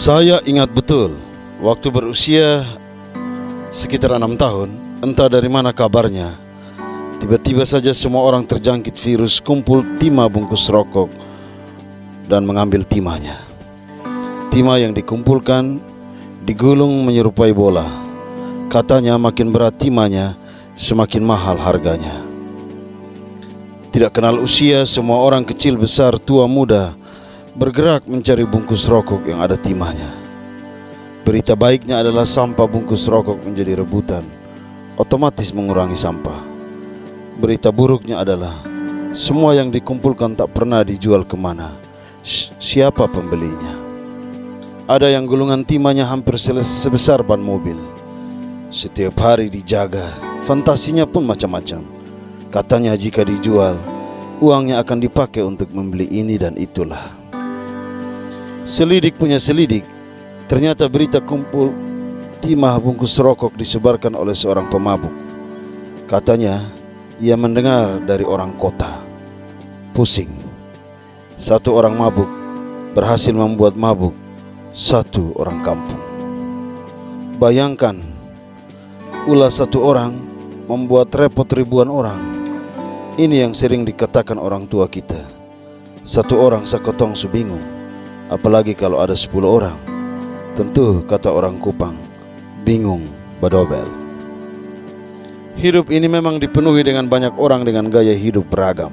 Saya ingat betul, waktu berusia sekitar 6 tahun, entah dari mana kabarnya, tiba-tiba saja semua orang terjangkit virus kumpul timah bungkus rokok dan mengambil timahnya. Timah yang dikumpulkan digulung menyerupai bola. Katanya makin berat timahnya, semakin mahal harganya. Tidak kenal usia, semua orang kecil besar tua muda bergerak mencari bungkus rokok yang ada timahnya. Berita baiknya adalah sampah bungkus rokok menjadi rebutan, otomatis mengurangi sampah. Berita buruknya adalah semua yang dikumpulkan tak pernah dijual kemana. Siapa pembelinya? Ada yang gulungan timahnya hampir sebesar ban mobil. Setiap hari dijaga, fantasinya pun macam-macam. Katanya jika dijual, uangnya akan dipakai untuk membeli ini dan itulah. Selidik punya selidik, ternyata berita kumpul timah bungkus rokok disebarkan oleh seorang pemabuk. Katanya ia mendengar dari orang kota. Pusing. Satu orang mabuk berhasil membuat mabuk satu orang kampung. Bayangkan, ulah satu orang membuat repot ribuan orang. Ini yang sering dikatakan orang tua kita. Satu orang sakotong subingung, apalagi kalau ada 10 orang. Tentu kata orang Kupang, bingung badobel. Hidup ini memang dipenuhi dengan banyak orang dengan gaya hidup beragam.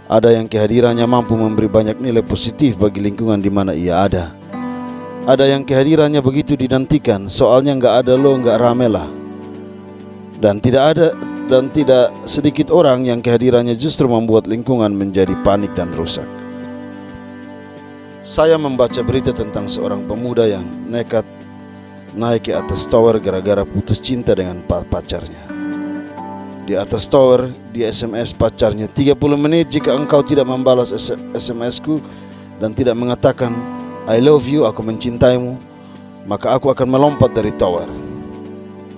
Ada yang kehadirannya mampu memberi banyak nilai positif bagi lingkungan di mana ia ada. Ada yang kehadirannya begitu dinantikan, soalnya nggak ada lo nggak rame lah. Dan tidak sedikit orang yang kehadirannya justru membuat lingkungan menjadi panik dan rusak. Saya membaca berita tentang seorang pemuda yang nekat naik ke atas tower gara-gara putus cinta dengan pacarnya. Di atas tower, di SMS pacarnya, 30 menit jika engkau tidak membalas SMS-ku dan tidak mengatakan I love you, aku mencintaimu, maka aku akan melompat dari tower.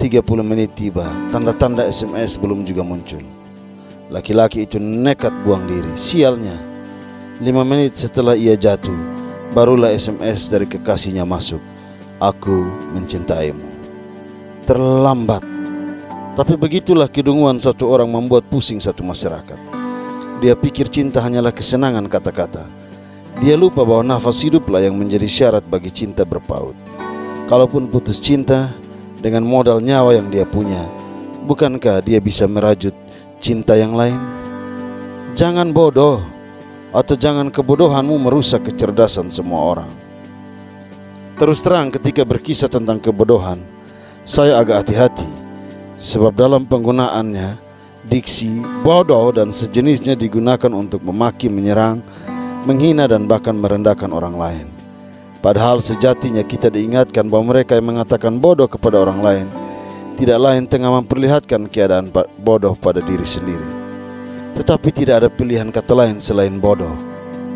30 menit tiba, tanda-tanda SMS belum juga muncul. Laki-laki itu nekat buang diri. Sialnya, 5 menit setelah ia jatuh, barulah SMS dari kekasihnya masuk. Aku mencintaimu. Terlambat. Tapi begitulah kedunguan satu orang membuat pusing satu masyarakat. Dia pikir cinta hanyalah kesenangan kata-kata. Dia lupa bahwa nafas hiduplah yang menjadi syarat bagi cinta berpaut. Kalaupun putus cinta, dengan modal nyawa yang dia punya, bukankah dia bisa merajut cinta yang lain? Jangan bodoh, atau jangan kebodohanmu merusak kecerdasan semua orang. Terus terang, ketika berkisah tentang kebodohan, saya agak hati-hati, sebab dalam penggunaannya, diksi, bodoh dan sejenisnya digunakan untuk memaki, menyerang, menghina dan bahkan merendahkan orang lain. Padahal sejatinya kita diingatkan bahwa mereka yang mengatakan bodoh kepada orang lain tidak lain tengah memperlihatkan keadaan bodoh pada diri sendiri. Tetapi tidak ada pilihan kata lain selain bodoh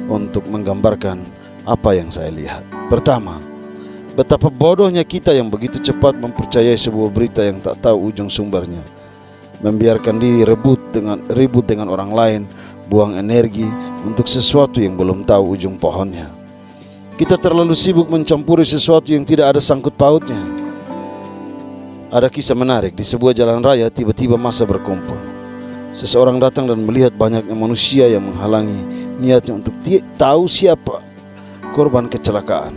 untuk menggambarkan apa yang saya lihat. Pertama, betapa bodohnya kita yang begitu cepat mempercayai sebuah berita yang tak tahu ujung sumbernya, membiarkan diri ribut dengan orang lain, buang energi untuk sesuatu yang belum tahu ujung pohonnya. Kita terlalu sibuk mencampuri sesuatu yang tidak ada sangkut pautnya. Ada kisah menarik, di sebuah jalan raya tiba-tiba massa berkumpul. Seseorang datang dan melihat banyaknya manusia yang menghalangi niatnya untuk tahu siapa korban kecelakaan.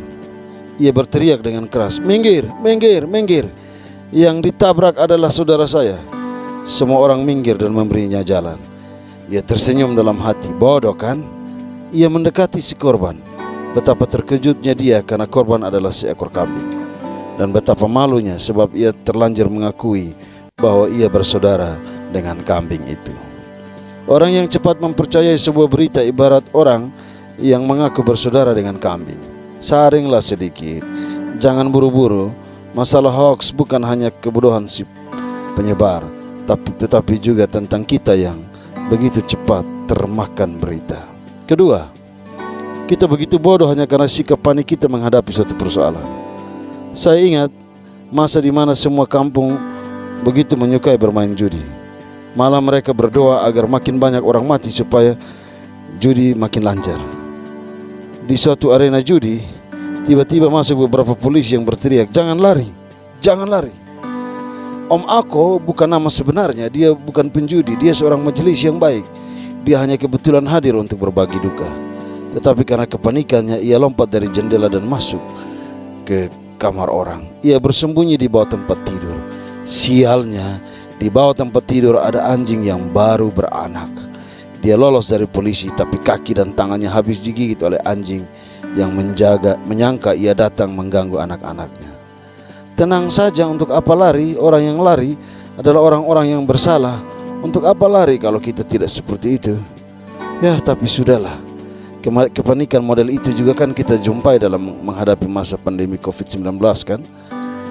Ia berteriak dengan keras, "Minggir, minggir, minggir. Yang ditabrak adalah saudara saya." Semua orang minggir dan memberinya jalan. Ia tersenyum dalam hati, bodoh kan? Ia mendekati si korban. Betapa terkejutnya dia karena korban adalah seekor kambing. Dan betapa malunya sebab ia terlanjur mengakui bahwa ia bersaudara dengan kambing itu. Orang yang cepat mempercayai sebuah berita ibarat orang yang mengaku bersaudara dengan kambing. Saringlah sedikit, jangan buru-buru. Masalah hoax bukan hanya kebodohan si penyebar, tetapi juga tentang kita yang begitu cepat termakan berita. Kedua, kita begitu bodoh hanya karena sikap panik kita menghadapi suatu persoalan. Saya ingat masa di mana semua kampung begitu menyukai bermain judi. Malah mereka berdoa agar makin banyak orang mati supaya judi makin lancar. Di suatu arena judi, Tiba-tiba masuk beberapa polisi yang berteriak, "Jangan lari, jangan lari." Om Ako bukan nama sebenarnya, dia bukan penjudi, dia seorang majelis yang baik. Dia hanya kebetulan hadir untuk berbagi duka. Tetapi karena kepanikannya, ia lompat dari jendela dan masuk ke kamar orang. Ia bersembunyi di bawah tempat tidur. Sialnya, di bawah tempat tidur ada anjing yang baru beranak. Dia lolos dari polisi, tapi kaki dan tangannya habis digigit oleh anjing yang menyangka ia datang mengganggu anak-anaknya. Tenang saja, untuk apa lari? Orang yang lari adalah orang-orang yang bersalah. Untuk apa lari kalau kita tidak seperti itu? Ya, tapi sudahlah. Kepanikan model itu juga kan kita jumpai dalam menghadapi masa pandemi COVID-19 kan?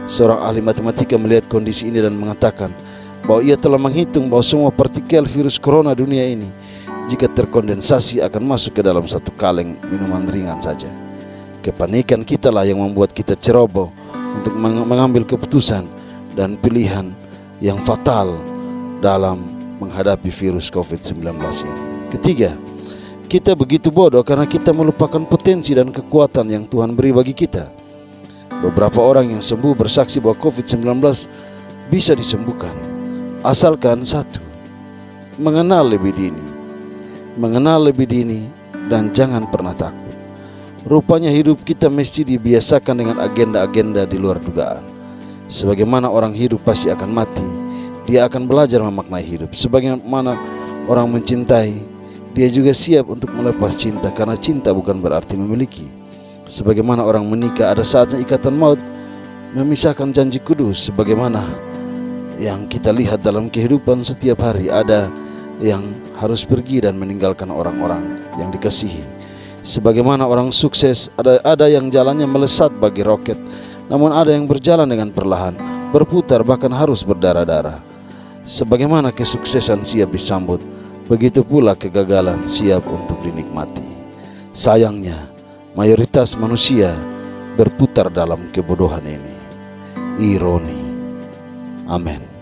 Seorang ahli matematika melihat kondisi ini dan mengatakan bahwa ia telah menghitung bahwa semua partikel virus corona dunia ini, jika terkondensasi, akan masuk ke dalam satu kaleng minuman ringan saja. Kepanikan kita lah yang membuat kita ceroboh untuk mengambil keputusan dan pilihan yang fatal dalam menghadapi virus COVID-19 ini. Ketiga, kita begitu bodoh karena kita melupakan potensi dan kekuatan yang Tuhan beri bagi kita. Beberapa orang yang sembuh bersaksi bahwa COVID-19 bisa disembuhkan, asalkan satu, mengenal lebih dini dan jangan pernah takut. Rupanya hidup kita mesti dibiasakan dengan agenda-agenda di luar dugaan. Sebagaimana orang hidup pasti akan mati, dia akan belajar memaknai hidup. Sebagaimana orang mencintai, dia juga siap untuk melepas cinta, karena cinta bukan berarti memiliki. Sebagaimana orang menikah, ada saatnya ikatan maut memisahkan janji kudus. Sebagaimana yang kita lihat dalam kehidupan setiap hari, ada yang harus pergi dan meninggalkan orang-orang yang dikasihi. Sebagaimana orang sukses, ada yang jalannya melesat bagi roket, namun ada yang berjalan dengan perlahan, berputar, bahkan harus berdarah-darah. Sebagaimana kesuksesan siap disambut, begitu pula kegagalan siap untuk dinikmati. Sayangnya, mayoritas manusia berputar dalam kebodohan ini. Ironi. Amin.